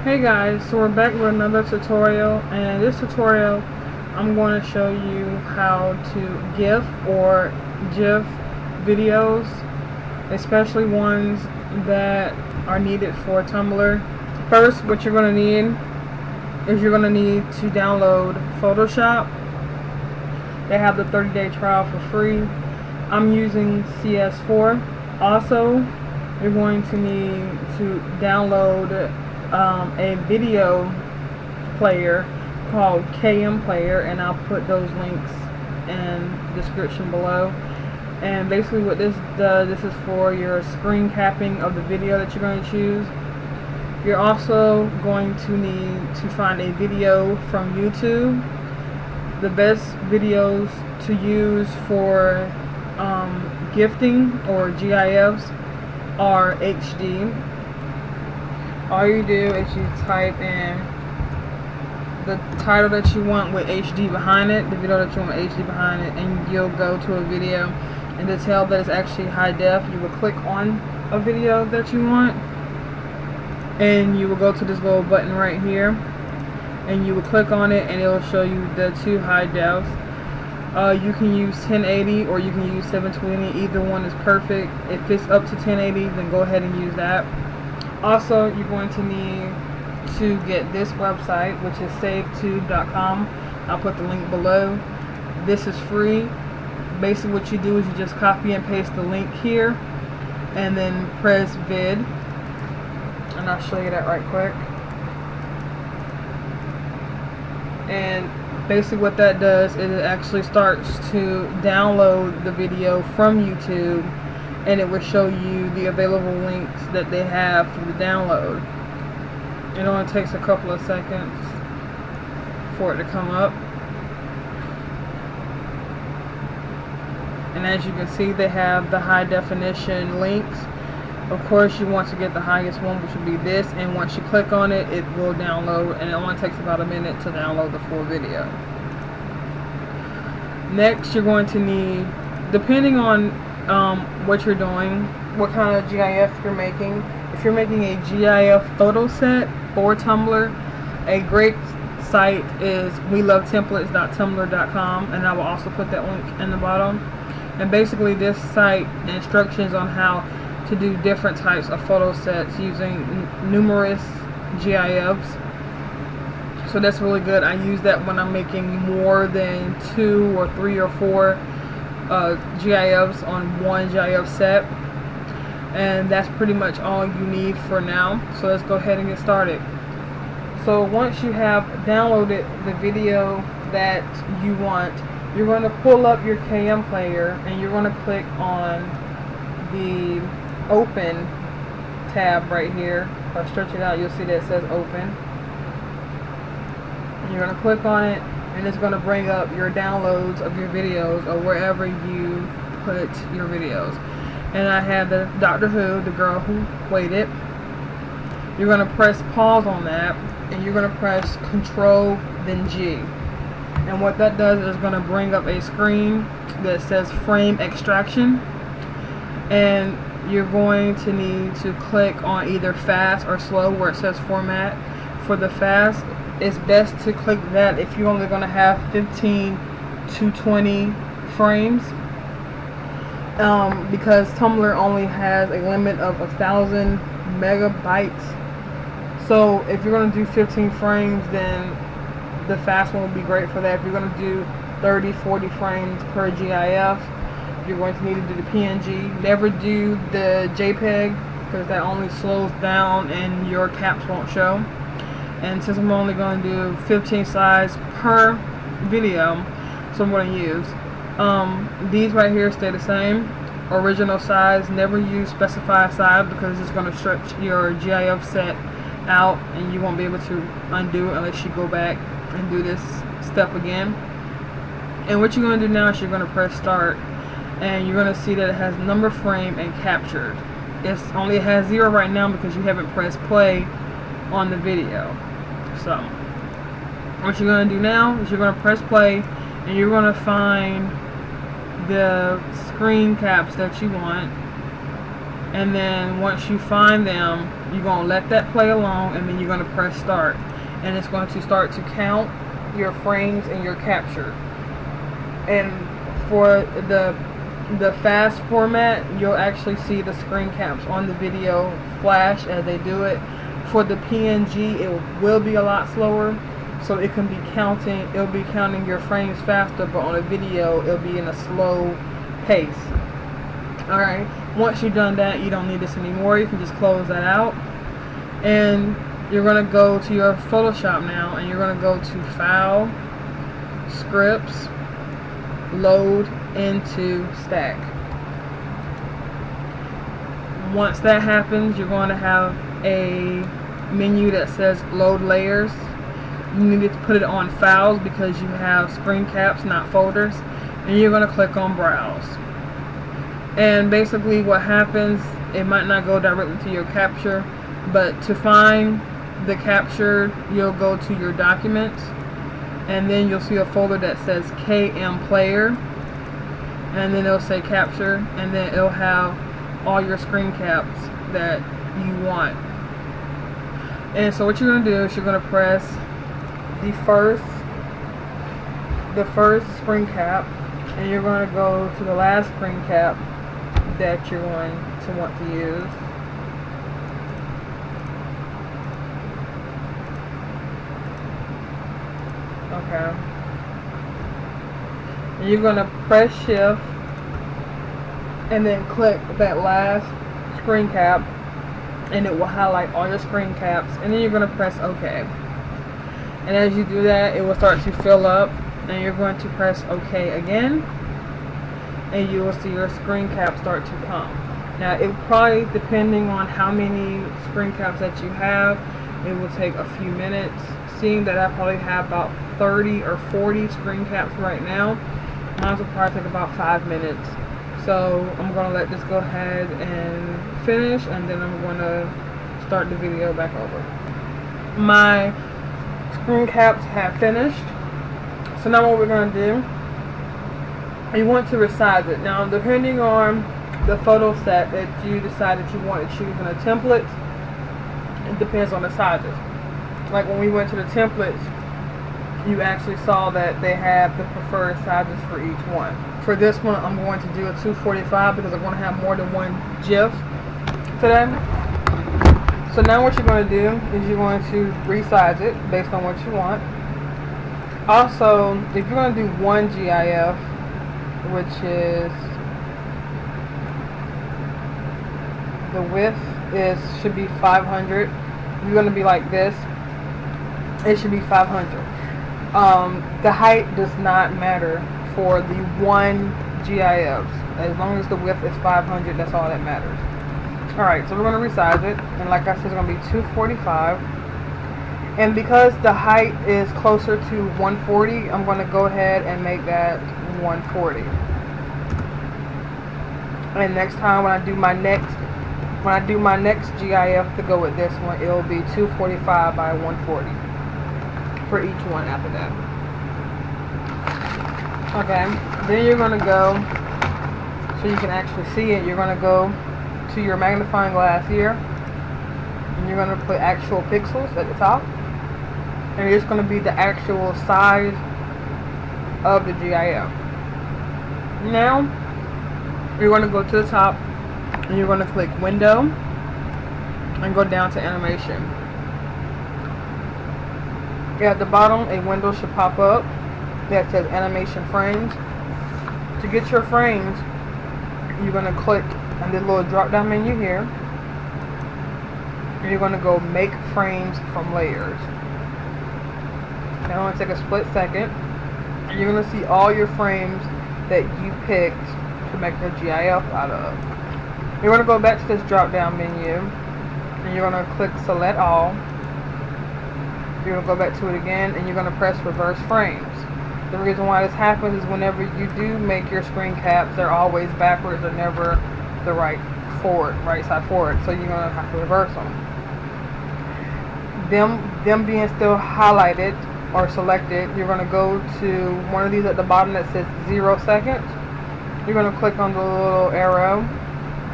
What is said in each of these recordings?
Hey guys, so we're back with another tutorial, and in this tutorial I'm going to show you how to GIF or GIF videos, especially ones that are needed for Tumblr. First, what you're going to need is you're going to need to download Photoshop. They have the 30-day trial for free. I'm using CS4. Also, you're going to need to download a video player called KM Player, and I'll put those links in the description below. And basically what this does, this is for your screen capping of the video that you're going to choose. You're also going to need to find a video from YouTube. The best videos to use for gifting or GIFs are HD. All you do is you type in the title that you want with HD behind it, the video that you want with HD behind it, and you'll go to a video. And to tell that it's actually high def, you will click on a video that you want, and you will go to this little button right here, and you will click on it, and it will show you the two high defs. You can use 1080 or you can use 720. Either one is perfect. If it's up to 1080, then go ahead and use that. Also, you're going to need to get this website, which is savetube.com. I'll put the link below. This is free. Basically what you do is you just copy and paste the link here and then press vid, and I'll show you that right quick. And basically what that does is it actually starts to download the video from YouTube, and it will show you the available links that they have for the download. It only takes a couple of seconds for it to come up. And as you can see, they have the high definition links. Of course, you want to get the highest one, which would be this, and once you click on it, it will download, and it only takes about a minute to download the full video. Next, you're going to need, depending on what you're doing, what kind of GIF you're making. If you're making a GIF photo set for Tumblr, a great site is welovetemplates.tumblr.com, and I will also put that link in the bottom. And basically this site instructions on how to do different types of photo sets using numerous GIFs. So that's really good. I use that when I'm making more than 2 or 3 or 4 GIFs on one GIF set. And that's pretty much all you need for now. So let's go ahead and get started. So once you have downloaded the video that you want, you're going to pull up your KM player, and you're going to click on the open tab right here. If I stretch it out, you'll see that it says open. And you're going to click on it, and it's going to bring up your downloads of your videos or wherever you put your videos. And I have the Doctor Who, the girl who waited. You're going to press pause on that, and you're going to press Control then G. And what that does is going to bring up a screen that says frame extraction, and you're going to need to click on either fast or slow where it says format. For the fast, it's best to click that if you're only going to have 15 to 20 frames, because Tumblr only has a limit of 1,000 megabytes. So if you're going to do 15 frames, then the fast one will be great for that. If you're going to do 30-40 frames per GIF, you're going to need to do the PNG. Never do the JPEG, because that only slows down and your caps won't show. And since I'm only going to do 15 size per video, so I'm going to use these right here stay the same. Original size, never use specified size, because it's going to stretch your GIF set out and you won't be able to undo it unless you go back and do this step again. And what you're going to do now is you're going to press start, and you're going to see that it has number, frame, and captured. It has 0 right now because you haven't pressed play on the video. So what you're going to do now is you're going to press play, and you're going to find the screen caps that you want, and then once you find them, you're going to let that play along, and then you're going to press start, and it's going to start to count your frames and your capture. And for the fast format, you'll actually see the screen caps on the video flash as they do it. For the PNG, it will be a lot slower, so it can be counting. It'll be counting your frames faster, but on a video, it'll be in a slow pace. Alright, once you've done that, you don't need this anymore. You can just close that out, and you're going to go to your Photoshop now, and you're going to go to File, Scripts, Load into Stack. Once that happens, you're going to have a menu that says Load Layers. You need to put it on Files because you have screen caps, not folders, and you're going to click on Browse. And basically what happens, it might not go directly to your capture, but to find the capture, you'll go to your documents, and then you'll see a folder that says KM Player, and then it'll say capture, and then it'll have all your screen caps that you want. And so what you're going to do is you're going to press the first screen cap, and you're going to go to the last screen cap that you're going to want to use. Okay. And you're going to press shift and then click that last screen cap, and it will highlight all your screen caps, and then you're going to press OK. And as you do that, it will start to fill up, and you're going to press OK again, and you will see your screen caps start to come. Now, it probably, depending on how many screen caps that you have, it will take a few minutes. Seeing that I probably have about 30 or 40 screen caps right now, mine will probably take about 5 minutes. So I'm going to let this go ahead and finish, and then I'm going to start the video back over. My screen caps have finished. So now what we're going to do, you want to resize it. Now, depending on the photo set that you decide that you want to choose in a template, it depends on the sizes. Like when we went to the templates, you actually saw that they have the preferred sizes for each one. For this one, I'm going to do a 245 because I'm going to have more than one GIF today. So now what you're going to do is you're going to resize it based on what you want. Also, if you're going to do one GIF, which is the width should be 500. You're going to be like this. It should be 500. The height does not matter for the one GIF. As long as the width is 500, that's all that matters. Alright, so we're going to resize it, and like I said, it's going to be 245. And because the height is closer to 140, I'm going to go ahead and make that 140. And next time when I do my next GIF to go with this one, it'll be 245 by 140 for each one after that. Okay, then you're going to go, so you can actually see it, you're going to go to your magnifying glass here, and you're going to put actual pixels at the top, and it's going to be the actual size of the GIF. Now, you're going to go to the top, and you're going to click Window, and go down to Animation. At the bottom, a window should pop up that says Animation Frames. To get your frames, you're going to click on this little drop down menu here, and you're going to go Make Frames from Layers. Now I'm going to take a split second, and you're going to see all your frames that you picked to make your GIF out of. You're going to go back to this drop down menu, and you're going to click Select All. You're going to go back to it again, and you're going to press Reverse Frames. The reason why this happens is whenever you do make your screen caps, they're always backwards. They're never the right side forward. So you're going to have to reverse them. Them being still highlighted or selected, you're going to go to one of these at the bottom that says 0 seconds. You're going to click on the little arrow,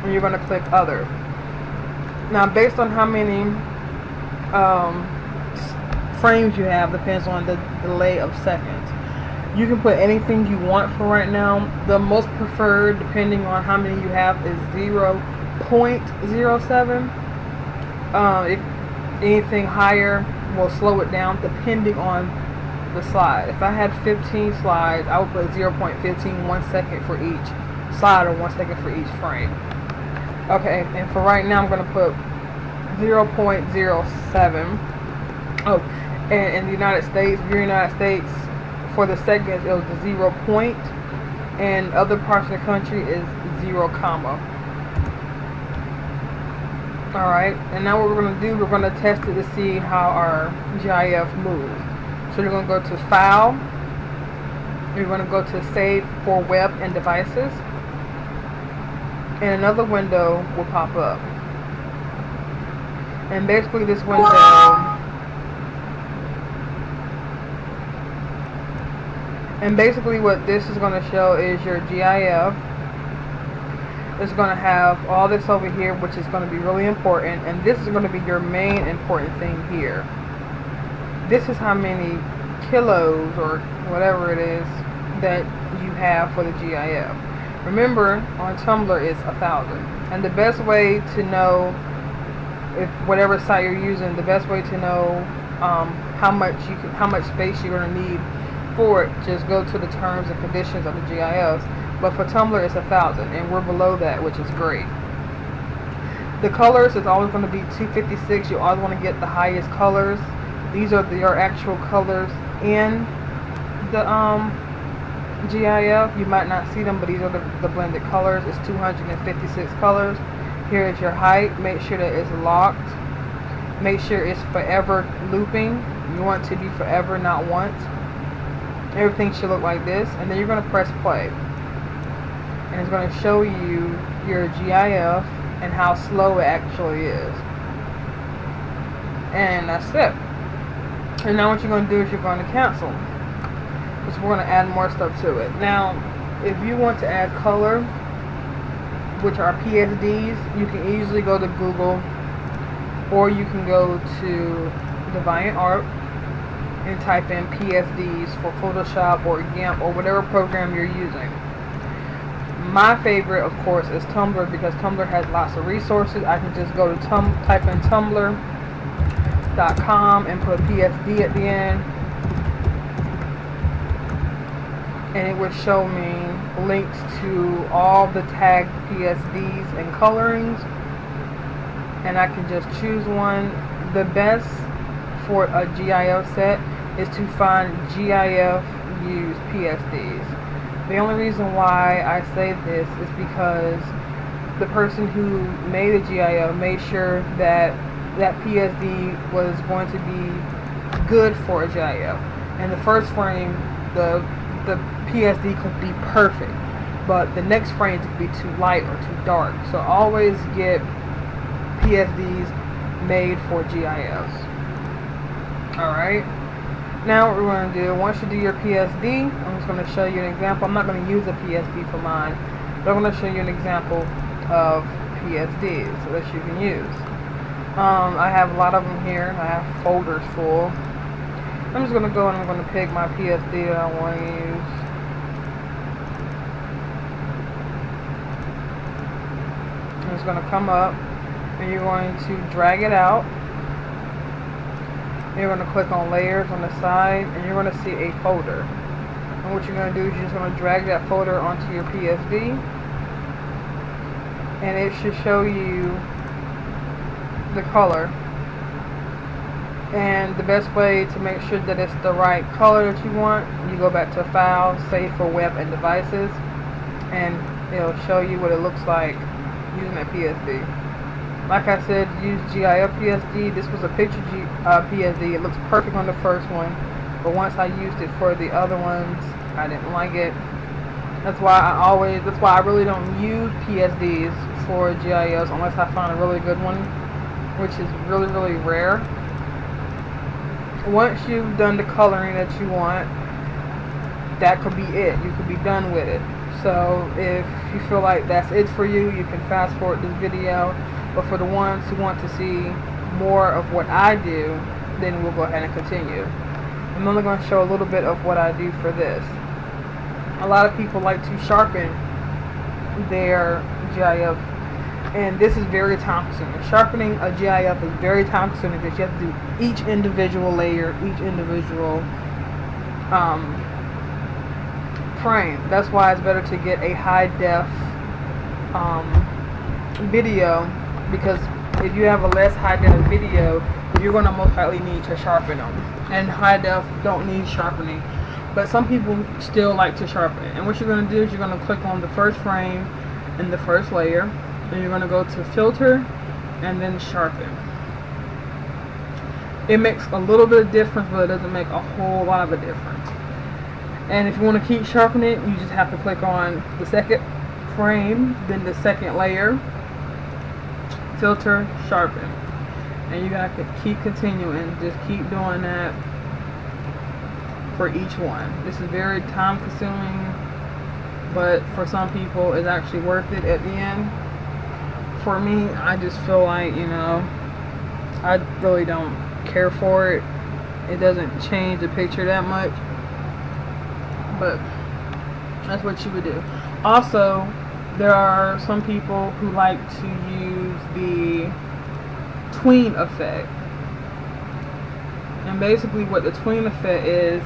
and you're going to click Other. Now, based on how many frames you have, depends on the delay of seconds. You can put anything you want for right now. The most preferred, depending on how many you have, is 0.07. If anything higher will slow it down depending on the slide. If I had 15 slides, I would put 0.15, 1 second for each slide, or 1 second for each frame. Okay, and for right now I'm going to put 0.07. Oh, and in the United States, if you're in the United States, for the seconds it was the 0 point, and other parts of the country is 0 comma. Alright, and now what we're going to do, we're going to test it to see how our GIF moves. So you're going to go to File, you're going to go to Save for Web and Devices, and another window will pop up. And basically this window what this is going to show is your GIF. It's going to have all this over here, which is going to be really important, and this is going to be your main important thing here. This is how many kilos or whatever it is that you have for the GIF. Remember, on Tumblr it's 1,000, and the best way to know, if whatever site you're using, the best way to know how much space you're going to need for it, just go to the terms and conditions of the GIFs. But for Tumblr it's 1,000, and we're below that, which is great. The colors is always going to be 256. You always want to get the highest colors. These are your actual colors in the GIF. You might not see them, but these are the blended colors. It's 256 colors. Here is your height. Make sure that it's locked. Make sure it's forever looping. You want it to be forever, not once. Everything should look like this, and then you're going to press play. And it's going to show you your GIF and how slow it actually is. And that's it. And now what you're going to do is you're going to cancel, because we're going to add more stuff to it. Now, if you want to add color, which are PSDs, you can easily go to Google, or you can go to DeviantArt and type in PSDs for Photoshop or GIMP or whatever program you're using. My favorite, of course, is Tumblr, because Tumblr has lots of resources. I can just go to type in tumblr.com and put PSD at the end, and it would show me links to all the tagged PSDs and colorings, and I can just choose one. The best for a GIF set is to find GIF use PSDs. The only reason why I say this is because the person who made a GIF made sure that that PSD was going to be good for a GIF. In the first frame, the PSD could be perfect, but the next frame could be too light or too dark. So always get PSDs made for GIFs. Alright, now what we're going to do, once you do your PSD, I'm just going to show you an example. I'm not going to use a PSD for mine, but I'm going to show you an example of PSDs so that you can use. I have a lot of them here. I have folders full. I'm just going to go and I'm going to pick my PSD that I want to use. And it's going to come up, and you're going to drag it out. You're going to click on layers on the side, and you're going to see a folder. And what you're going to do is you're just going to drag that folder onto your PSD, and it should show you the color. And the best way to make sure that it's the right color that you want, you go back to File, Save for Web and Devices, and it'll show you what it looks like using a PSD. Like I said, use GIF PSD. This was a picture PSD. It looks perfect on the first one, but once I used it for the other ones, I didn't like it. That's why I really don't use PSDs for GIFs unless I find a really good one, which is really, really rare. Once you've done the coloring that you want, that could be it. You could be done with it. So if you feel like that's it for you, you can fast forward this video. But for the ones who want to see more of what I do, then we'll go ahead and continue. I'm only going to show a little bit of what I do for this. A lot of people like to sharpen their GIF, and this is very time consuming. Sharpening a GIF is very time consuming because you have to do each individual layer, each individual frame. That's why it's better to get a high def video, because if you have a less high def video, you're going to most likely need to sharpen them, and high def don't need sharpening, but some people still like to sharpen it. And what you're going to do is you're going to click on the first frame in the first layer, and you're going to go to filter and then sharpen. It makes a little bit of difference, but it doesn't make a whole lot of a difference. And if you want to keep sharpening it, you just have to click on the second frame, then the second layer, filter, sharpen. And you got to keep continuing, just keep doing that for each one. This is very time consuming, but for some people it's actually worth it at the end. For me, I just feel like, you know, I really don't care for it. It doesn't change the picture that much, but that's what you would do. Also, there are some people who like to use the tween effect, and basically what the tween effect is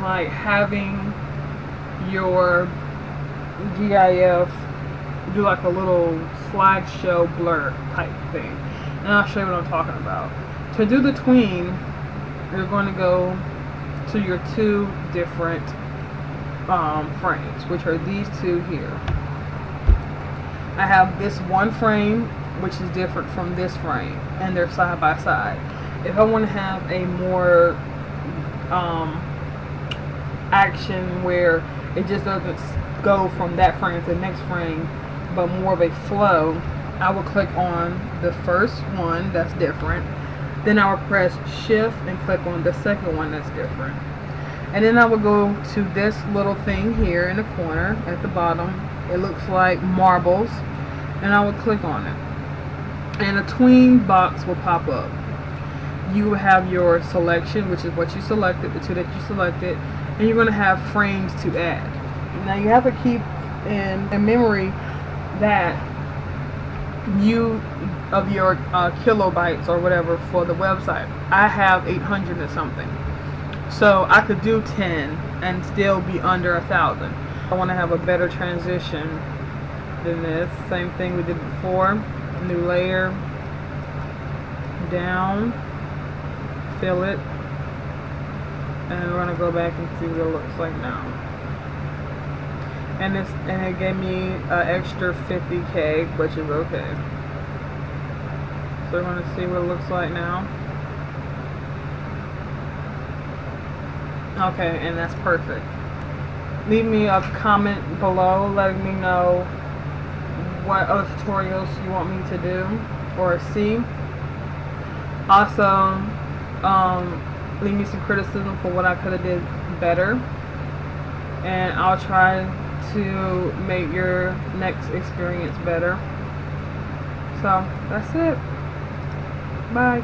like having your GIF do like a little slideshow blur type thing, and I'll show you what I'm talking about. To do the tween, you're going to go to your two different frames, which are these two here. I have this one frame which is different from this frame, and they're side by side. If I want to have a more action where it just doesn't go from that frame to the next frame, but more of a flow, I will click on the first one that's different, then I will press shift and click on the second one that's different, and then I will go to this little thing here in the corner at the bottom. It looks like marbles, and I will click on it, and a tween box will pop up. You will have your selection, which is what you selected, the two that you selected, and you're going to have frames to add. Now you have to keep in memory that of your kilobytes or whatever for the website. I have 800 or something, so I could do 10 and still be under 1,000. I want to have a better transition than this. Same thing we did before. New layer, down, fill it, and we're going to go back and see what it looks like now. And it gave me an extra 50K, which is okay. So we're going to see what it looks like now. Okay, and that's perfect. Leave me a comment below letting me know what other tutorials you want me to do or see. Also, leave me some criticism for what I could have did better, and I'll try to make your next experience better. So that's it. Bye.